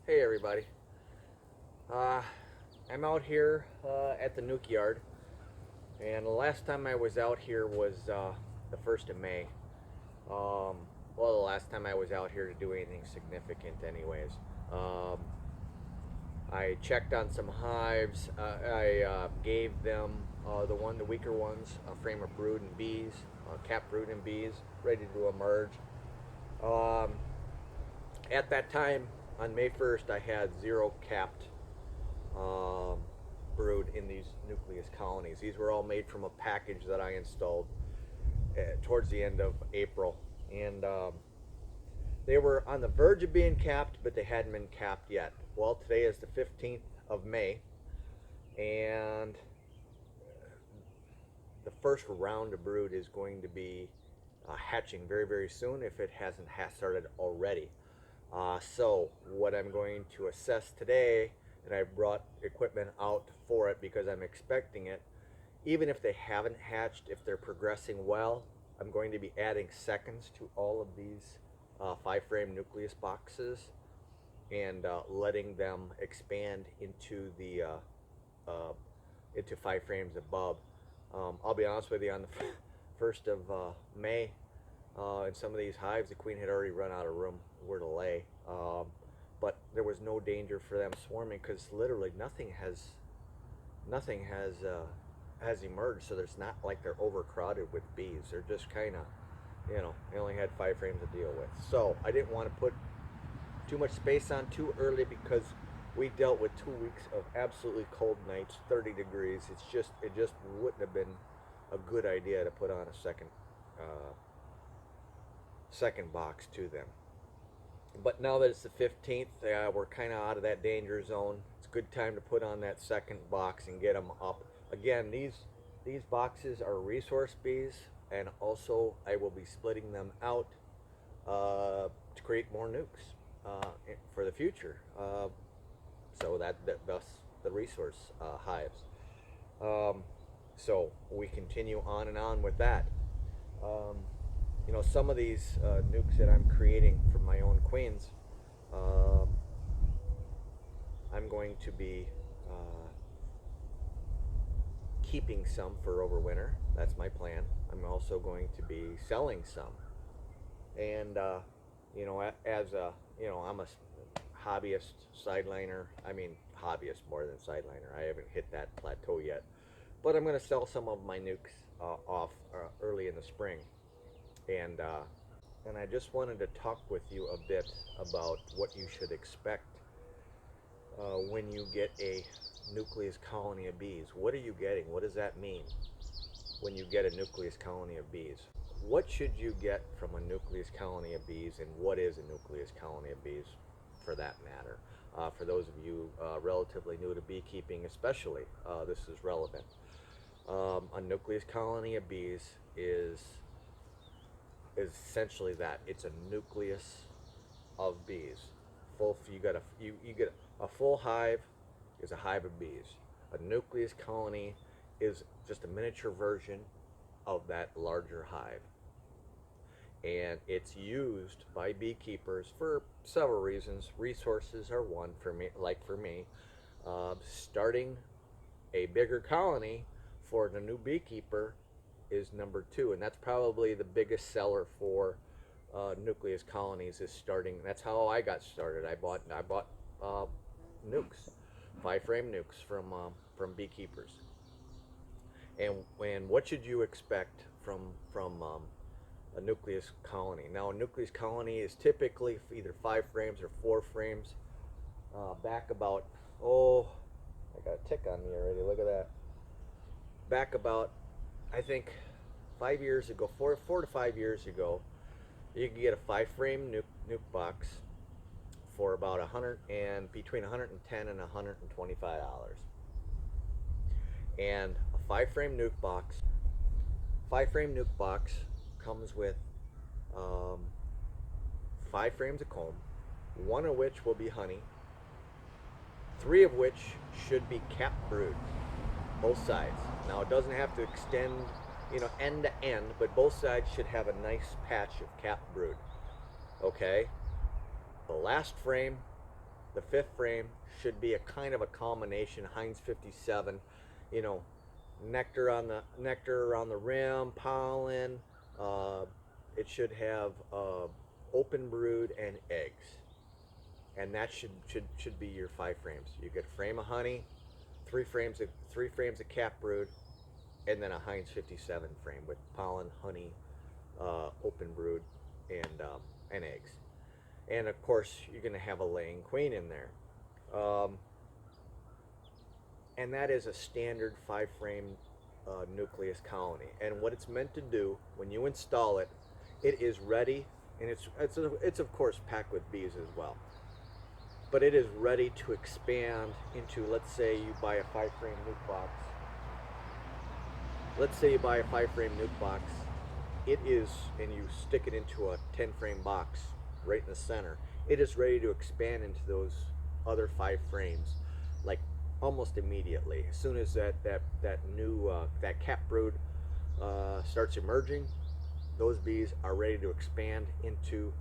Hey everybody. Uh, I'm out here at the Nuke Yard, and the last time I was out here was the 1st of May. Um, well, the last time I was out here to do anything significant, anyways. Um, I checked on some hives. I gave them the weaker ones, a frame of brood and bees, cap brood and bees, ready to emerge. Um, at that time, on May 1st, I had 0 capped um, brood in these nucleus colonies. These were all made from a package that I installed towards the end of April, and they were on the verge of being capped, but they hadn't been capped yet. Well, today is the 15th of May, and the first round of brood is going to be hatching very, very soon if it hasn't started already. So what I'm going to assess today, and I brought equipment out for it because I'm expecting it, even if they haven't hatched, if they're progressing well, I'm going to be adding seconds to all of these 5-frame nucleus boxes and letting them expand into the into 5 frames above. I'll be honest with you, on the 1st of May, in some of these hives, the queen had already run out of room where to lay. But there was no danger for them swarming because literally nothing has emerged. So there's not like they're overcrowded with bees. They're just kind of, they only had 5 frames to deal with. So I didn't want to put too much space on too early because we dealt with 2 weeks of absolutely cold nights, 30 degrees. It just wouldn't have been a good idea to put on a second box to them. But now that it's the 15th, we're kind of out of that danger zone. It's a good time to put on that second box and get them up. Again, these boxes are resource bees, and also I will be splitting them out to create more nukes for the future. So thus the resource hives. So we continue on and on with that. Some of these nukes that I'm creating from my own queens, I'm going to be keeping some for overwinter. That's my plan. I'm also going to be selling some. And, as I'm a hobbyist sideliner. I mean, hobbyist more than sideliner. I haven't hit that plateau yet. But I'm going to sell some of my nukes off early in the spring. And I just wanted to talk with you a bit about what you should expect when you get a nucleus colony of bees. What are you getting? What does that mean when you get a nucleus colony of bees? What should you get from a nucleus colony of bees, and what is a nucleus colony of bees for that matter? For those of you relatively new to beekeeping especially, this is relevant. A nucleus colony of bees is essentially that. It's a nucleus of bees. You get a full hive is a hive of bees. A nucleus colony is just a miniature version of that larger hive, and it's used by beekeepers for several reasons. Resources are one for me, starting a bigger colony for the new beekeeper is number 2, and that's probably the biggest seller for nucleus colonies is starting. That's how I got started. I bought nukes, 5-frame nukes from beekeepers. And what should you expect from a nucleus colony? Now, a nucleus colony is typically either 5 frames or 4 frames. Back about, I got a tick on me already. Look at that. Back about, I think 5 years ago, 4 to 5 years ago, you could get a 5-frame nuke box for about between $110 and $125. And a 5-frame nuke box comes with 5 frames of comb, 1 of which will be honey, 3 of which should be capped brood, both sides. Now it doesn't have to extend, end to end, but both sides should have a nice patch of capped brood. Okay? The last frame, The fifth frame should be a kind of a combination Heinz 57, you know, nectar around the rim, pollen. It should have open brood and eggs, and that should be your 5 frames. You get a frame of honey, 3 frames of cap brood, and then a Heinz 57 frame with pollen, honey, open brood, and eggs. And of course, you're going to have a laying queen in there. And that is a standard 5-frame nucleus colony. And what it's meant to do when you install it, it is ready, and it's of course packed with bees as well. But it is ready to expand into, let's say you buy a 5-frame nuke box. Let's say you buy a 5-frame nuke box. It is, and you stick it into a 10-frame box right in the center. It is ready to expand into those other 5 frames, like almost immediately. As soon as that new cap brood starts emerging, those bees are ready to expand into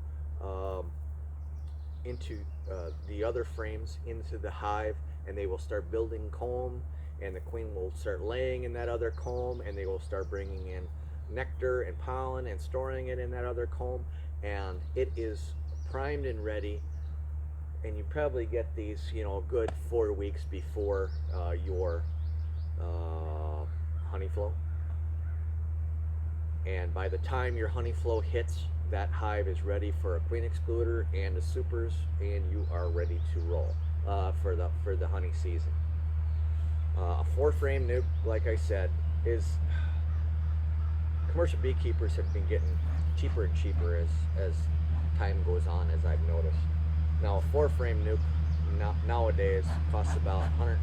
the other frames, into the hive, and they will start building comb, and the queen will start laying in that other comb, and they will start bringing in nectar and pollen and storing it in that other comb, and it is primed and ready. And you probably get these, you know, a good 4 weeks before your honey flow. And by the time your honey flow hits, that hive is ready for a queen excluder and the supers, and you are ready to roll for the honey season. A 4-frame nuke, like I said, is commercial beekeepers have been getting cheaper and cheaper as time goes on, as I've noticed. Now a 4-frame nuke nowadays costs about $150,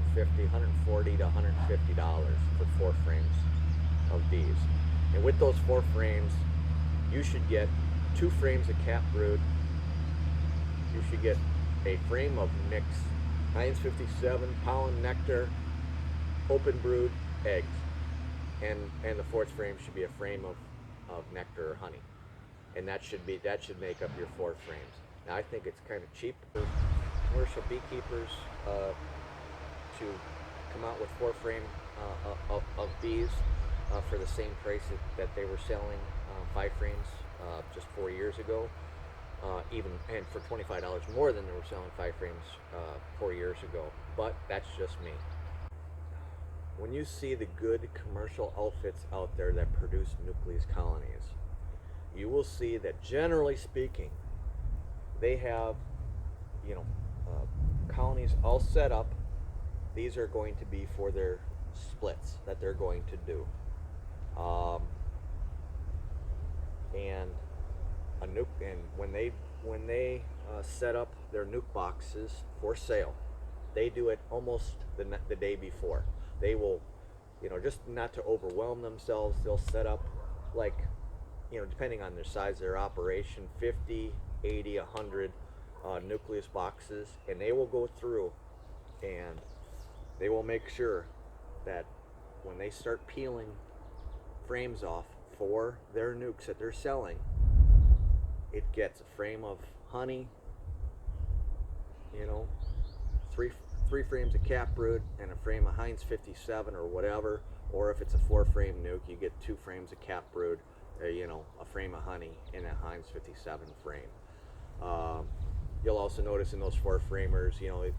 $140 to $150 for 4 frames of bees. And with those 4 frames, you should get 2 frames of cap brood. You should get a frame of mix, Heinz 57, pollen, nectar, open brood, eggs. And the 4th frame should be a frame of nectar or honey. And that should make up your 4 frames. Now I think it's kind of cheap for commercial beekeepers to come out with 4 frame of bees for the same price that they were selling 5 frames just 4 years ago, and for $25 more than they were selling 5 frames 4 years ago. But that's just me. When you see the good commercial outfits out there that produce nucleus colonies, you will see that generally speaking, they have, you know, colonies all set up. These are going to be for their splits that they're going to do. And a nuke, and when they set up their nuke boxes for sale, they do it almost the day before. They will, you know, just not to overwhelm themselves, they'll set up, like, you know, depending on their size, their operation, 50, 80, 100 nucleus boxes, and they will go through and they will make sure that when they start peeling frames off for their nukes that they're selling, it gets a frame of honey, you know, three frames of cap brood and a frame of Heinz 57 or whatever. Or if it's a 4-frame nuke, you get 2 frames of cap brood, you know, a frame of honey in a Heinz 57 frame. You'll also notice in those 4-framers, you know, if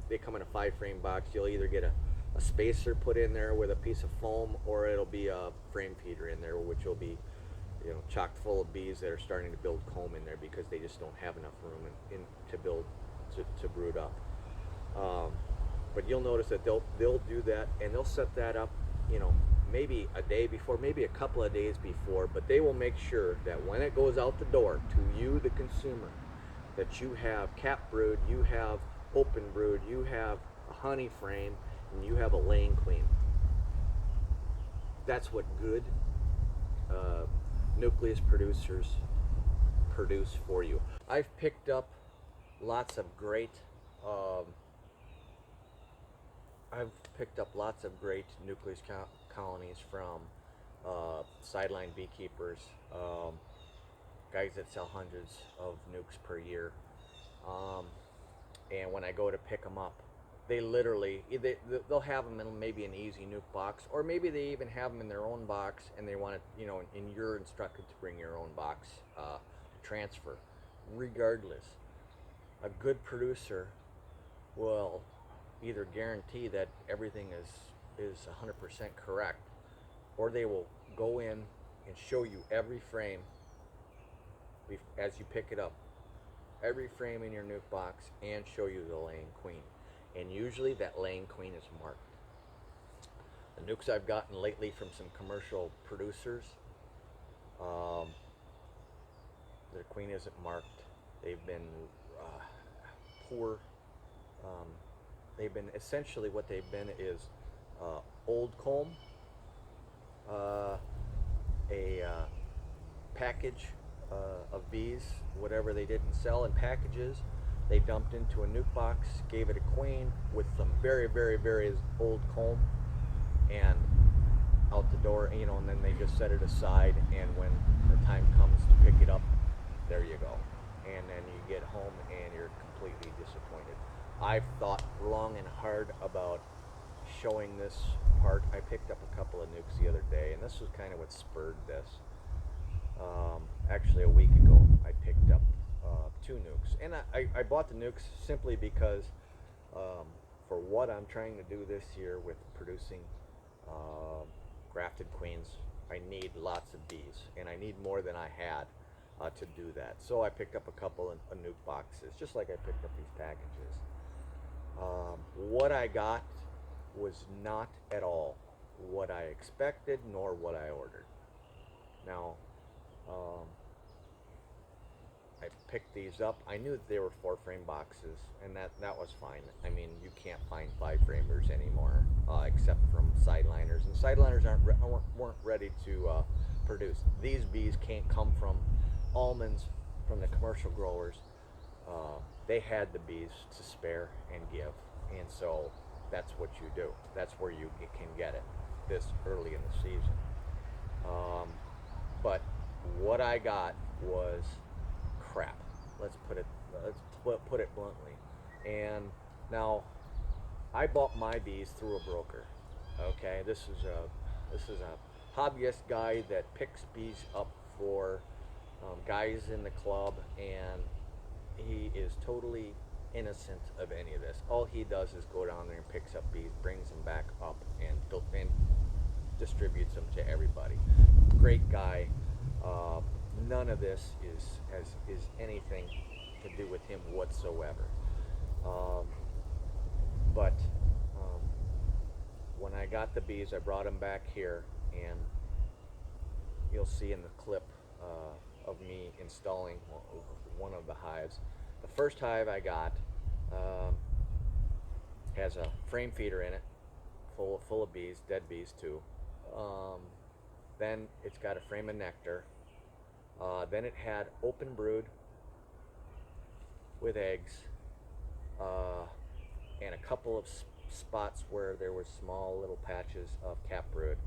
they come in a 5-frame box, you'll either get a spacer put in there with a piece of foam, or it'll be a frame feeder in there, which will be, you know, chock full of bees that are starting to build comb in there because they just don't have enough room to brood up. But you'll notice that they'll do that, and they'll set that up, you know, maybe a day before, maybe a couple of days before, but they will make sure that when it goes out the door to you, the consumer, that you have cap brood, you have open brood, you have a honey frame, and you have a laying queen. That's what good nucleus producers produce for you. I've picked up lots of great nucleus colonies from sideline beekeepers, guys that sell hundreds of nukes per year. And and when I go to pick them up, they literally, they'll have them in maybe an easy nuke box, or maybe they even have them in their own box, and they want to, and you're instructed to bring your own box to transfer. Regardless, a good producer will either guarantee that everything is 100% correct, or they will go in and show you every frame as you pick it up, every frame in your nuke box, and show you the laying queen. And usually that laying queen is marked. The nukes I've gotten lately from some commercial producers, their queen isn't marked. They've been poor. They've been, essentially what they've been is old comb, a package of bees, whatever they didn't sell in packages, they dumped into a nuke box, gave it a queen with some very, very, very old comb, and out the door, and then they just set it aside, and when the time comes to pick it up, there you go. And then you get home and you're completely disappointed. I've thought long and hard about showing this part. I picked up a couple of nukes the other day, and this was kind of what spurred this. Actually, a week ago, I picked up 2 nukes, and I bought the nukes simply because for what I'm trying to do this year with producing grafted queens, I need lots of bees, and I need more than I had to do that. So I picked up a couple of nuke boxes, just like I picked up these packages. What I got was not at all what I expected, nor what I ordered. Now, I picked these up. I knew that they were 4-frame boxes, and that was fine. I mean, you can't find 5-framers anymore, except from sideliners, and sideliners weren't ready to produce. These bees can't come from almonds from the commercial growers. They had the bees to spare and give, and so that's what you do. That's where you can get it this early in the season. But what I got was crap. Let's put it bluntly. And now, I bought my bees through a broker. Okay, this is a hobbyist guy that picks bees up for guys in the club, and he is totally innocent of any of this. All he does is go down there and picks up bees, brings them back up, and distributes them to everybody. Great guy. None of this is anything to do with him whatsoever. But when I got the bees, I brought them back here, and you'll see in the clip of me installing one of the hives. The first hive I got has a frame feeder in it, full of bees, dead bees too. Then it's got a frame of nectar. Then it had open brood with eggs, and a couple of spots where there were small little patches of cap brood,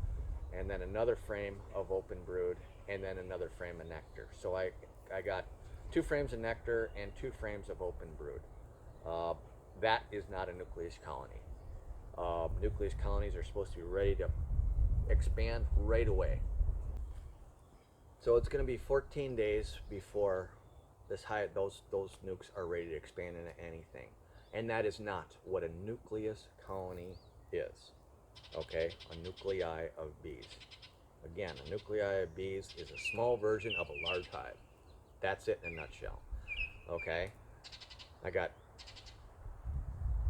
and then another frame of open brood, and then another frame of nectar. So I got 2 frames of nectar and 2 frames of open brood. That is not a nucleus colony. Nucleus colonies are supposed to be ready to expand right away. So it's going to be 14 days before those nukes are ready to expand into anything. And that is not what a nucleus colony is. Okay, a nuclei of bees. Again, a nuclei of bees is a small version of a large hive. That's it in a nutshell. Okay, I got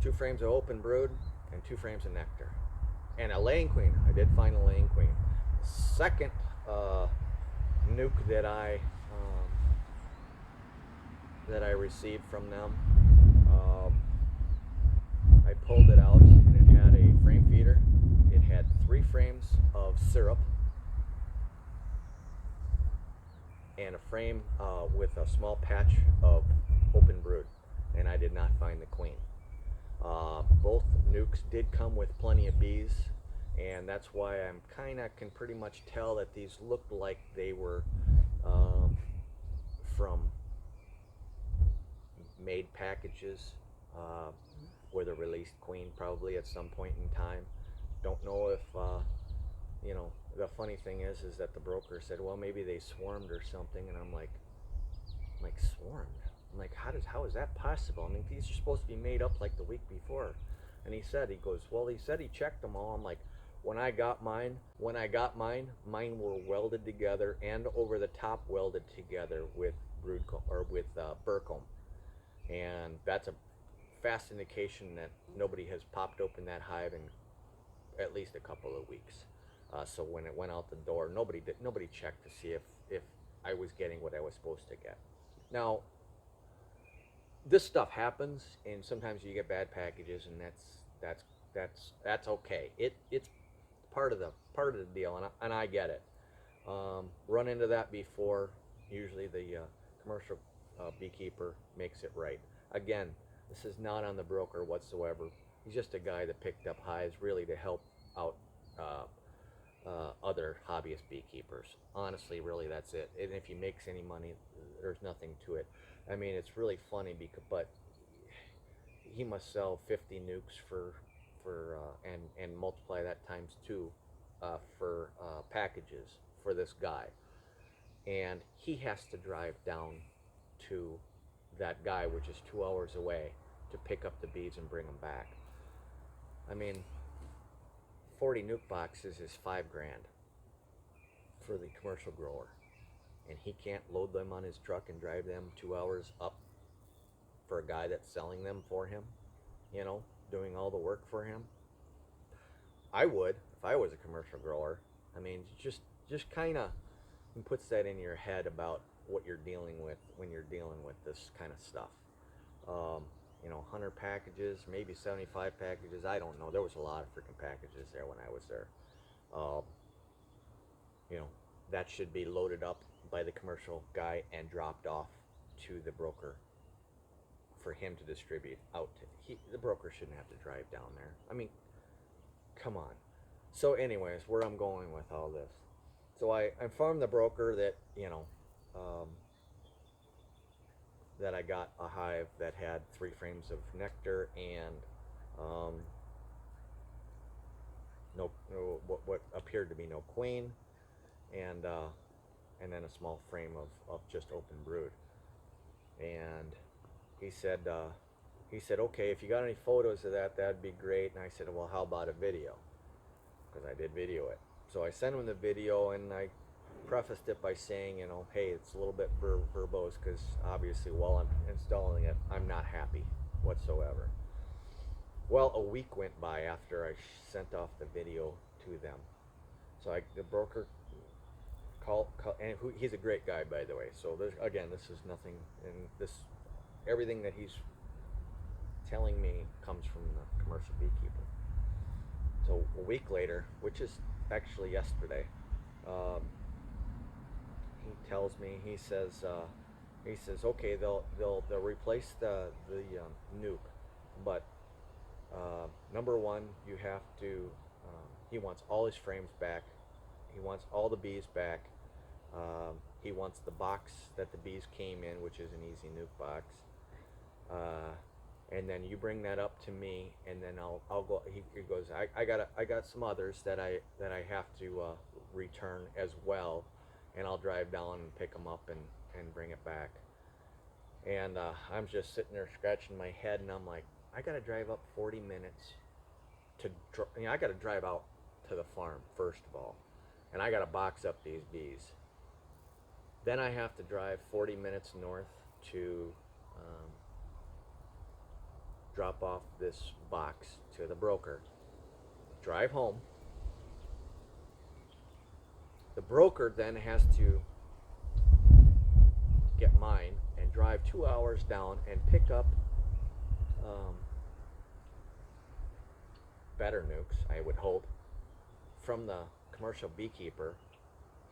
2 frames of open brood and 2 frames of nectar, and a laying queen. I did find a laying queen. Second nuke that I received from them, I pulled it out, and it had a frame feeder. It had 3 frames of syrup and a frame with a small patch of open brood, and I did not find the queen. Both nukes did come with plenty of bees, and that's why I'm can pretty much tell that these looked like they were from made packages uh, with a released queen probably at some point in time. Don't know if, you know, the funny thing is that the broker said, well, maybe they swarmed or something, and I'm like swarmed. I'm like, how is that possible? I mean, these are supposed to be made up like the week before. And he goes, well, he said he checked them all. I'm like, when I got mine, mine were welded together and over the top welded together with brood comb, or with burr comb, and that's a fast indication that nobody has popped open that hive in at least a couple of weeks. So when it went out the door, nobody checked to see if I was getting what I was supposed to get. Now, this stuff happens, and sometimes you get bad packages, and that's okay. It's part of the deal, and I get it. Run into that before. Usually the commercial beekeeper makes it right. Again, this is not on the broker whatsoever. He's just a guy that picked up hives really to help out other hobbyist beekeepers. Honestly, really, that's it. And if he makes any money, there's nothing to it. I mean, it's really funny but he must sell 50 nukes and multiply that times two for packages for this guy, and he has to drive down to that guy, which is 2 hours away, to pick up the bees and bring them back. I mean, 40 nuke boxes is $5,000 for the commercial grower, and he can't load them on his truck and drive them 2 hours up for a guy that's selling them for him, you know, doing all the work for him. I would if I was a commercial grower. I mean, just kind of puts that in your head about what you're dealing with when you're dealing with this kind of stuff. You know, 100 packages, maybe 75 packages. I don't know. There was a lot of freaking packages there when I was there. You know, that should be loaded up by the commercial guy and dropped off to the broker for him to distribute out to. The broker shouldn't have to drive down there. I mean, come on. So anyways, where I'm going with all this. So I informed the broker that, you know, that I got a hive that had 3 frames of nectar and what appeared to be no queen, and then a small frame of just open brood. And he said, okay, if you got any photos of that, that'd be great. And I said, well, how about a video? Because I did video it. So I sent him the video, and I prefaced it by saying, you know, hey, it's a little bit verbose because obviously while I'm installing it, I'm not happy whatsoever. Well, a week went by after I sent off the video to them. So the broker called, and he's a great guy, by the way. So again, this is nothing, and everything that he's telling me comes from the commercial beekeeper. So a week later, which is actually yesterday, he tells me, he says, okay, they'll replace the nuke, but number one, you have to. He wants all his frames back. He wants all the bees back. He wants the box that the bees came in, which is an easy nuke box. And then you bring that up to me, and then I'll go. He goes, I got some others that I have to return as well, and I'll drive down and pick them up and bring it back. And I'm just sitting there scratching my head, and I'm like, I got to drive up 40 minutes I got to drive out to the farm first of all, and I got to box up these bees. Then I have to drive 40 minutes north to drop off this box to the broker. Drive home. The broker then has to get mine and drive 2 hours down and pick up better nukes, I would hope, from the commercial beekeeper,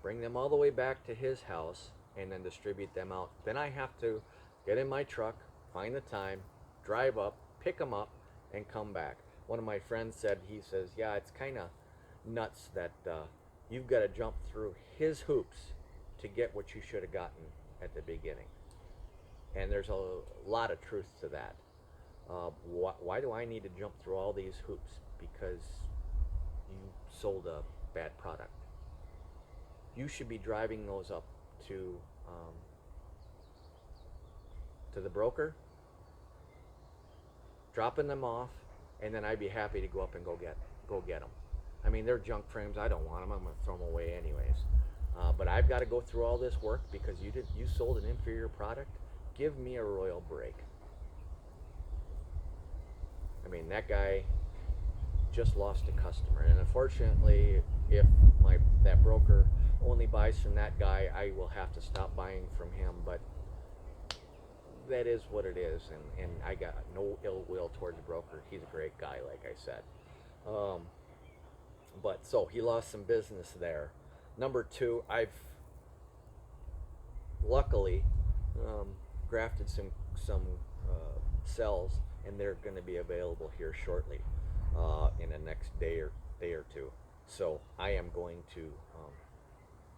bring them all the way back to his house, and then distribute them out. Then I have to get in my truck, find the time, drive up, pick them up, and come back. One of my friends said, he says, yeah, it's kind of nuts that you've got to jump through his hoops to get what you should have gotten at the beginning. And there's a lot of truth to that. Why do I need to jump through all these hoops because you sold a bad product? You should be driving those up to um, to the broker, dropping them off, and then I'd be happy to go up and go get them. I mean, they're junk frames. I don't want them. I'm gonna throw them away anyways. But I've got to go through all this work because you sold an inferior product. Give me a royal break. I mean, that guy just lost a customer, and unfortunately, if that broker only buys from that guy, I will have to stop buying from him. But that is what it is, and I got no ill will towards the broker. He's a great guy, like I said. But so he lost some business there. Number two, I've luckily grafted some cells, and they're going to be available here shortly in the next day or two. So I am going to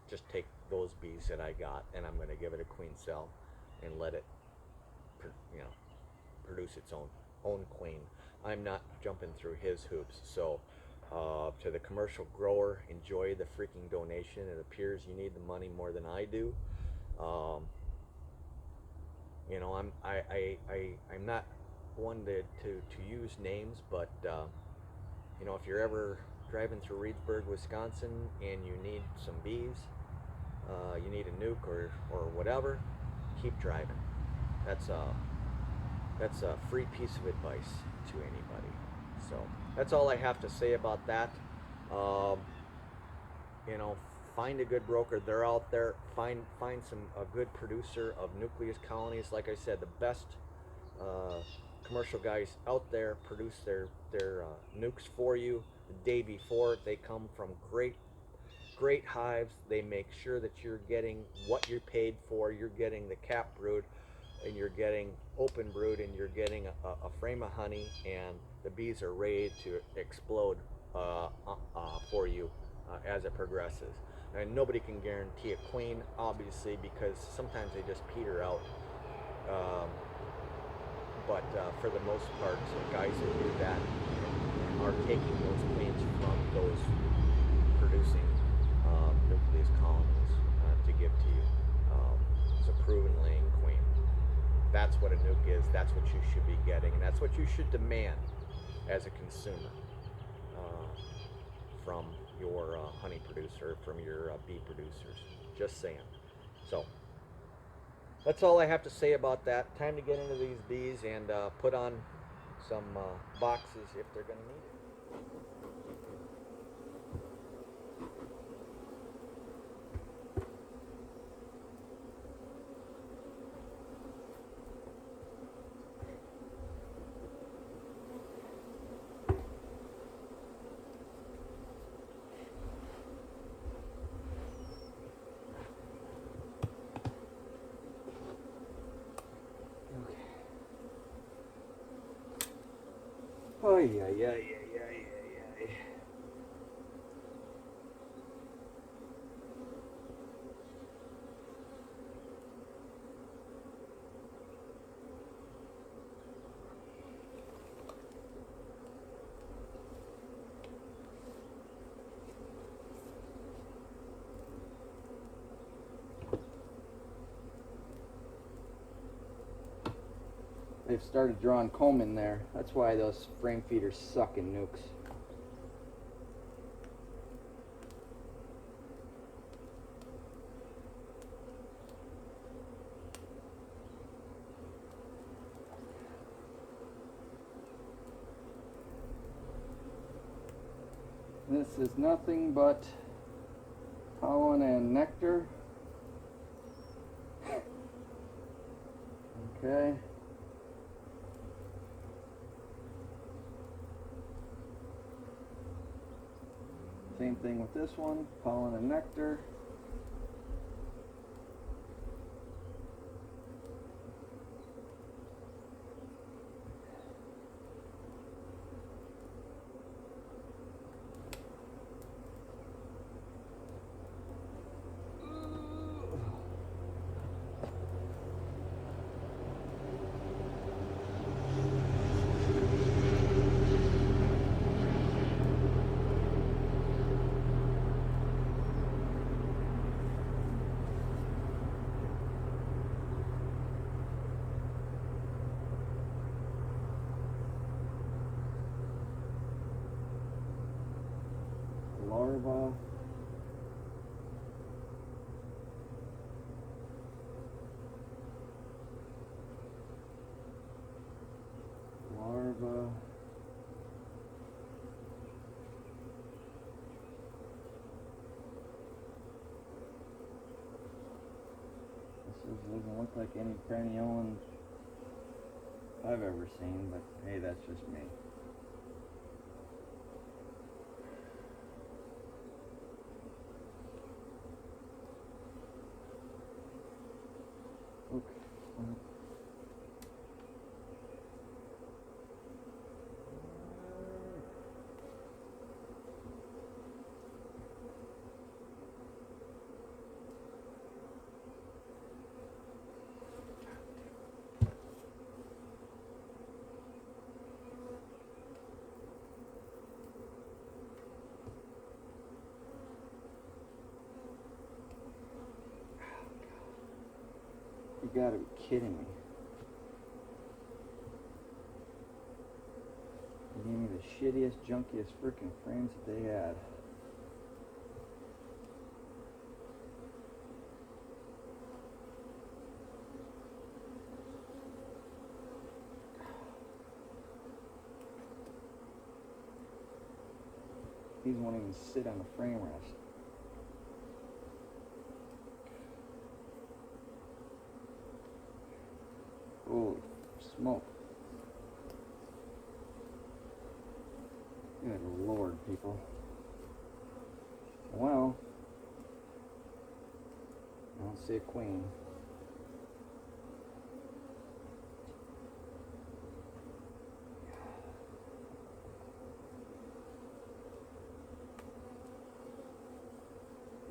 just take those bees that I got, and I'm going to give it a queen cell and let it produce its own queen. I'm not jumping through his hoops. So to the commercial grower, enjoy the freaking donation. It appears you need the money more than I do. I'm not one to use names, but if you're ever driving through Reedsburg, Wisconsin, and you need some bees, you need a nuke or whatever, keep driving. That's a free piece of advice to anybody. So that's all I have to say about that. Find a good broker. They're out there. Find a good producer of Nucleus Colonies. Like I said, the best commercial guys out there produce their nukes for you the day before. They come from great hives. They make sure that you're getting what you're paid for. You're getting the cap brood, and you're getting open brood, and you're getting a frame of honey, and the bees are ready to explode for you as it progresses. And nobody can guarantee a queen, obviously, because sometimes they just peter out. But for the most part, guys who do that are taking those queens from those producing nucleus colonies to give to you. It's a proven laying queen. That's what a nuke is. That's what you should be getting, and that's what you should demand as a consumer from your honey producer, from your bee producers. Just saying. So that's all I have to say about that. Time to get into these bees and put on some boxes if they're going to need it. Oh, yeah. They've started drawing comb in there. That's why those frame feeders suck in nukes. This is nothing but pollen and nectar. Okay. Same thing with this one, pollen and nectar. larva. Larva. Doesn't look like any craniolin I've ever seen, but hey, that's just me. Okay. You gotta be kidding me. They gave me the shittiest, junkiest freaking frames that they had. These won't even sit on the frame rest. Holy smoke. Good Lord, people. Well, I don't see a queen.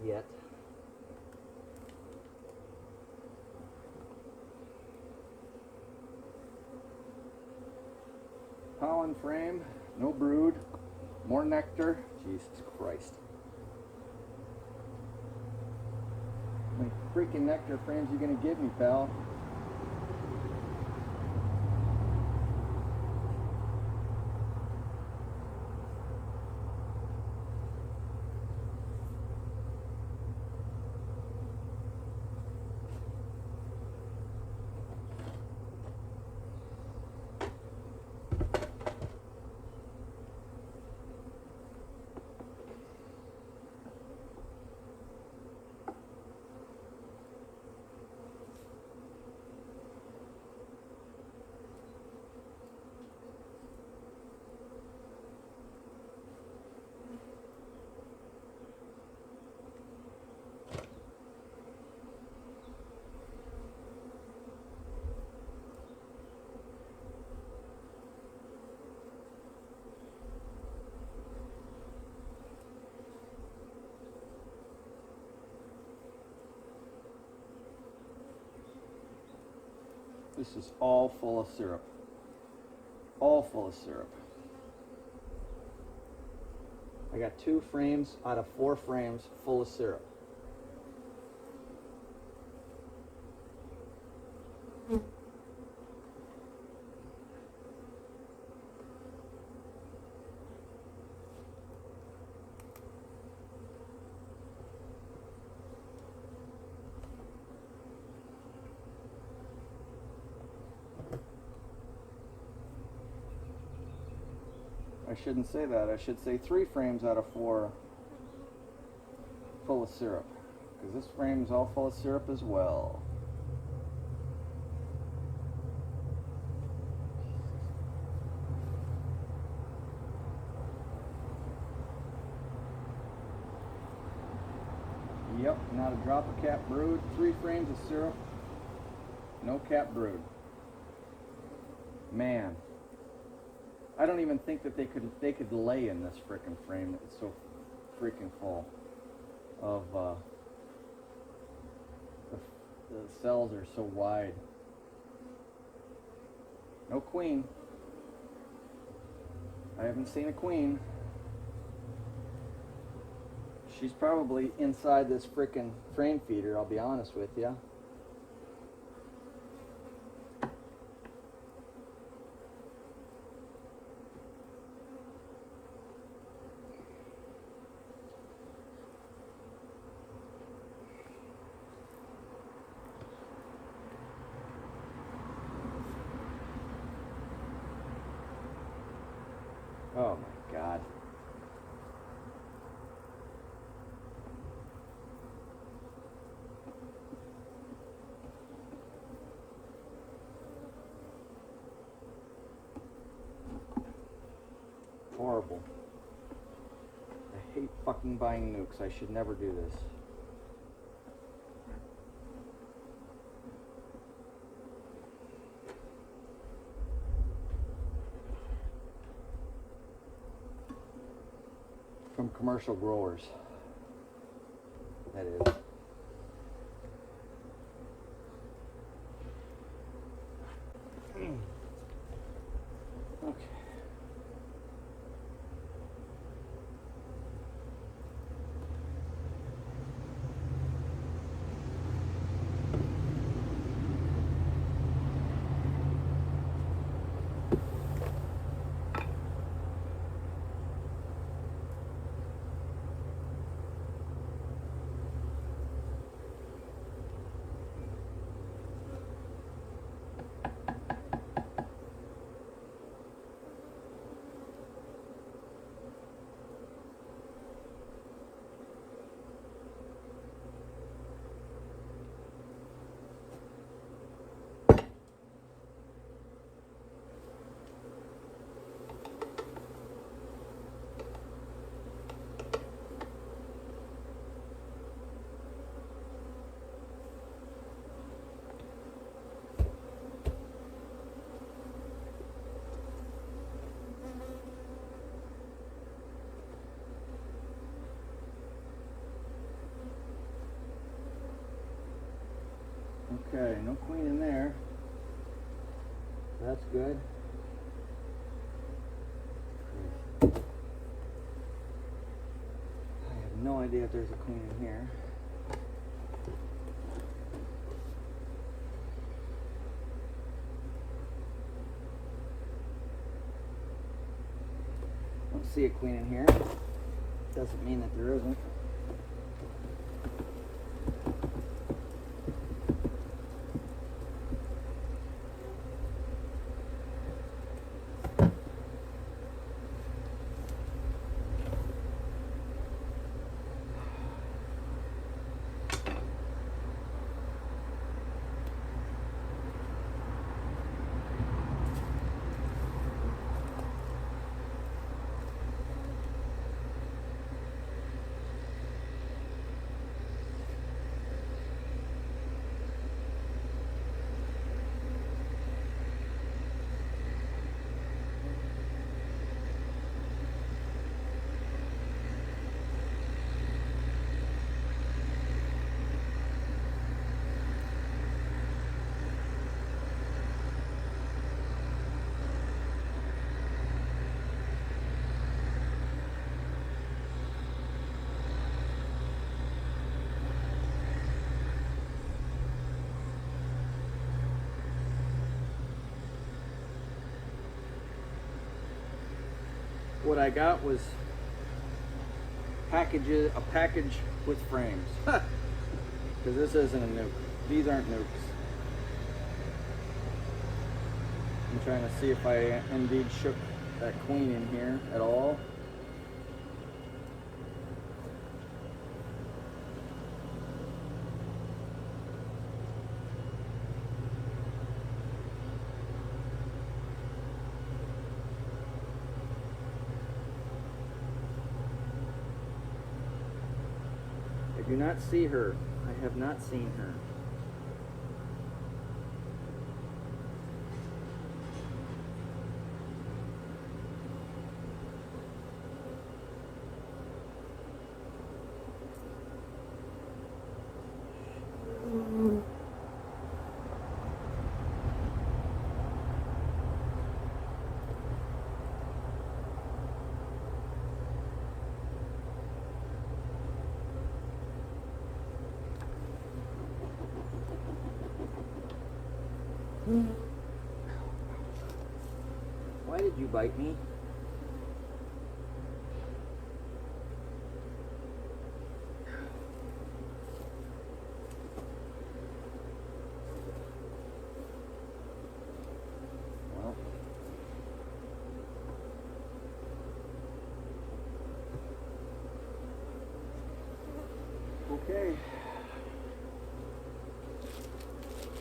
Yet. Pollen frame, no brood, more nectar. Jesus Christ. How many freaking nectar frames are you gonna give me, pal? This is all full of syrup. All full of syrup. I got 2 frames out of 4 frames full of syrup. I shouldn't say that. I should say 3 frames out of 4 full of syrup, because this frame is all full of syrup as well. Yep, not a drop of cap brood. 3 frames of syrup, no cap brood. Man, I don't even think that they could lay in this frickin' frame. It's so freaking full of the cells are so wide. No queen. I haven't seen a queen. She's probably inside this frickin' frame feeder, I'll be honest with you. Oh my God. Horrible. I hate fucking buying nukes. I should never do this. From commercial growers. That is. Okay. Okay, no queen in there. That's good. I have no idea if there's a queen in here. Don't see a queen in here. Doesn't mean that there isn't. What I got was a package with frames. Because this isn't a nuke. These aren't nukes. I'm trying to see if I indeed shook that queen in here at all. I do not see her. I have not seen her. Why did you bite me? Well, Okay.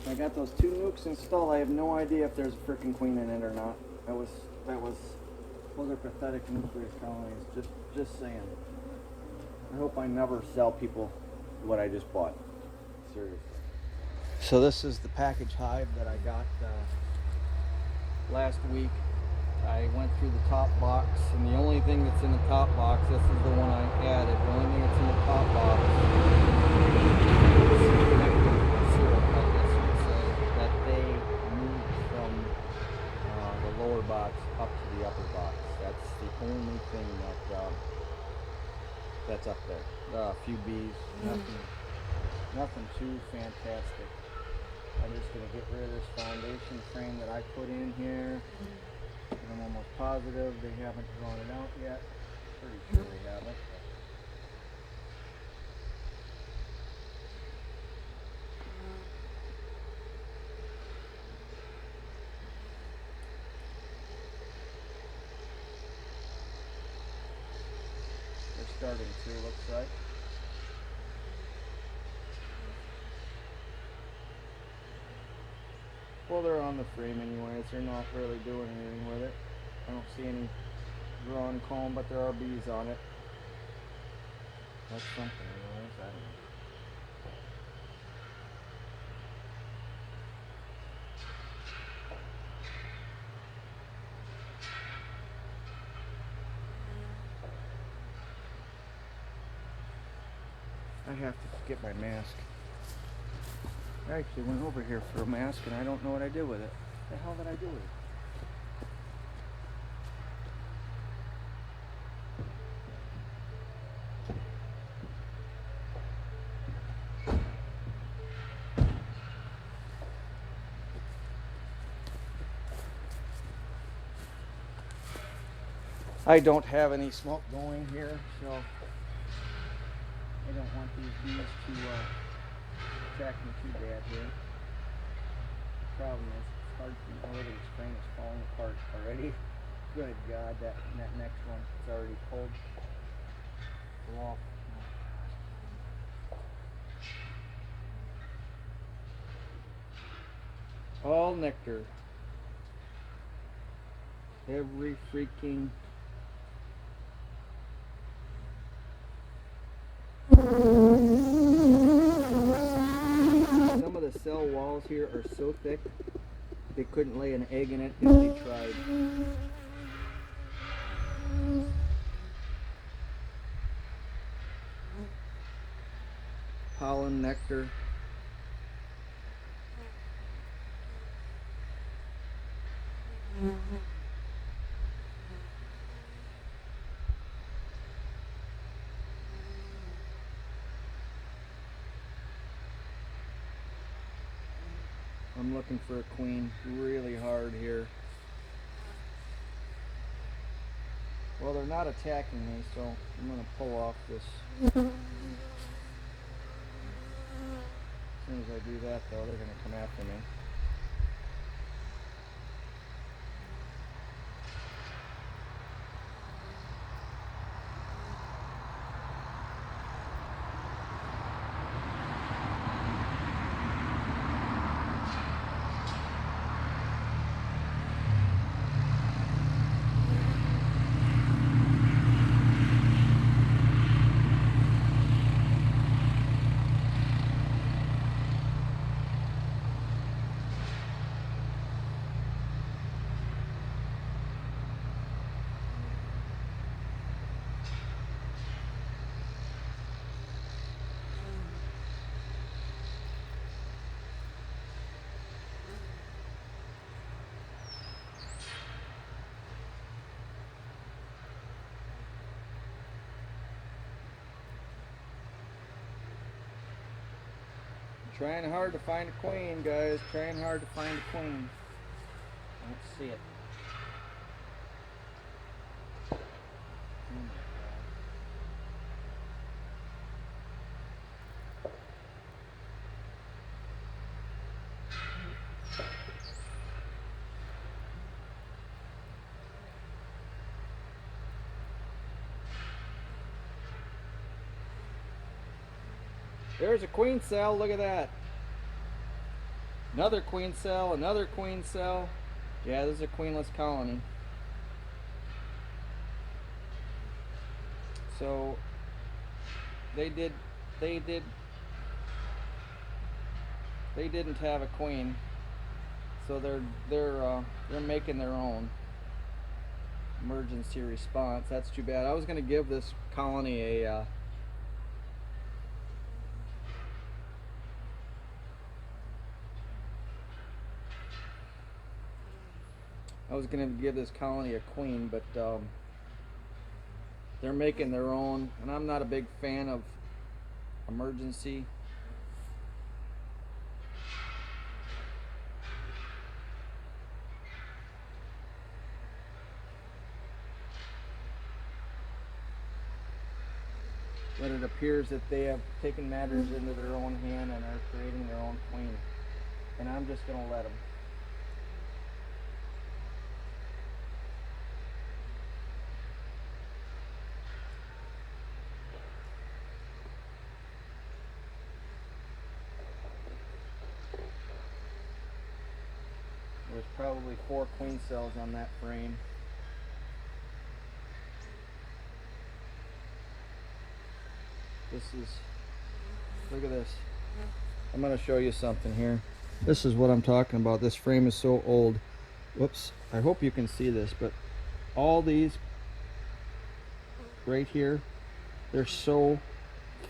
I got those 2 nukes installed. I have no idea if there's a freaking queen in it or not. Those are pathetic nucleus colonies. Just saying. I hope I never sell people what I just bought. Seriously. So this is the package hive that I got last week. I went through the top box, and the only thing that's in the top box, this is the one I added. The only thing that's in the top box is syrup, I guess you could say, that they moved from the lower box up to the upper box. That's the only thing that's up there. A few bees, nothing too fantastic. I'm just going to get rid of this foundation frame that I put in here. And I'm almost positive they haven't drawn it out yet. Pretty sure they haven't. They're starting to, looks like. Well, they're on the frame anyways. They're not really doing anything with it. I don't see any drawn comb, but there are bees on it. That's something anyways. I don't know. I have to get my mask. I actually went over here for a mask and I don't know what I did with it. What the hell did I do with it? I don't have any smoke going here, so I don't want these bees to attack me too bad here. The problem is it's hard to know that this frame is falling apart already. Good God, that next one, it's already pulled off. All nectar. Every freaking some of the cell walls here are so thick they couldn't lay an egg in it if they tried. Pollen, nectar. I'm looking for a queen really hard here. Well, they're not attacking me, so I'm going to pull off this. As soon as I do that, though, they're going to come after me. Trying hard to find a queen, guys. Trying hard to find a queen. I don't see it. There's a queen cell. Look at that. Another queen cell. Another queen cell. Yeah, this is a queenless colony. So they didn't have a queen, so they're making their own emergency response. That's too bad. I was going to give this colony a queen, but they're making their own, and I'm not a big fan of emergency. But it appears that they have taken matters into their own hand and are creating their own queen. And I'm just going to let them. There's probably 4 queen cells on that frame. Look at this. I'm going to show you something here. This is what I'm talking about. This frame is so old. Whoops. I hope you can see this, but all these right here, they're so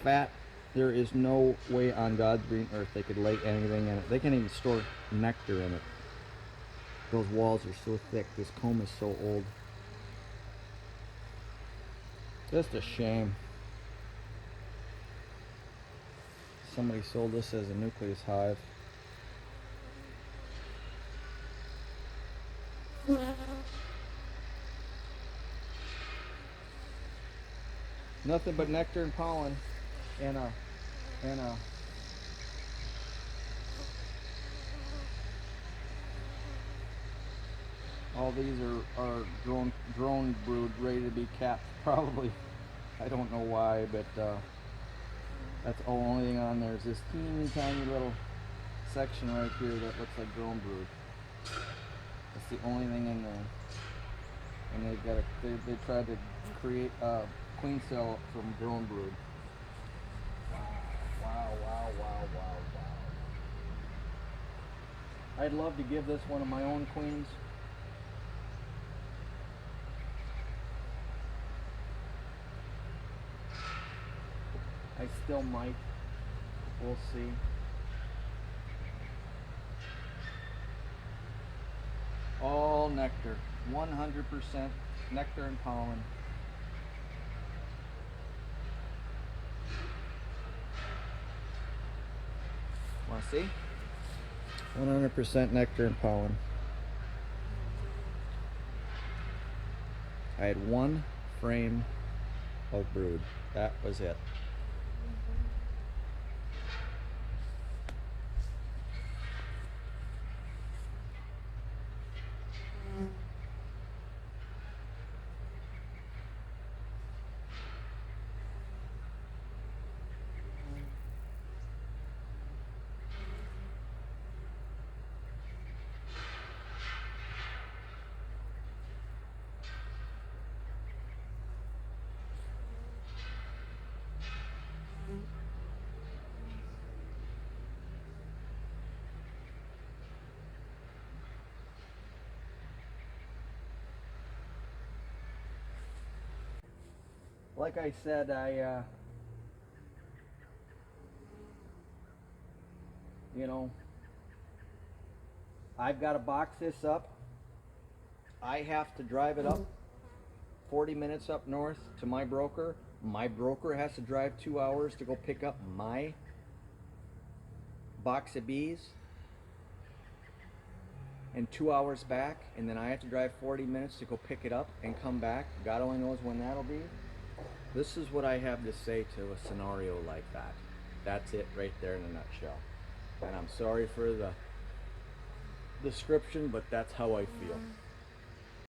fat. There is no way on God's green earth they could lay anything in it. They can't even store nectar in it. Those walls are so thick. This comb is so old. Just a shame. Somebody sold this as a nucleus hive. Nothing but nectar and pollen, and all these are drone brood ready to be capped. Probably, I don't know why, but that's the only thing on there is this teeny tiny little section right here that looks like drone brood. That's the only thing in there, and they tried to create a queen cell from drone brood. Wow. I'd love to give this one of my own queens. I still might. We'll see. All nectar. 100% nectar and pollen. Want to see? 100% nectar and pollen. I had 1 frame of brood. That was it. Like I said, I've got to box this up. I have to drive it up 40 minutes up north to my broker. My broker has to drive 2 hours to go pick up my box of bees, and 2 hours back, and then I have to drive 40 minutes to go pick it up and come back. God only knows when that'll be. This is what I have to say to a scenario like that. That's it right there in a nutshell. And I'm sorry for the description, but that's how I feel.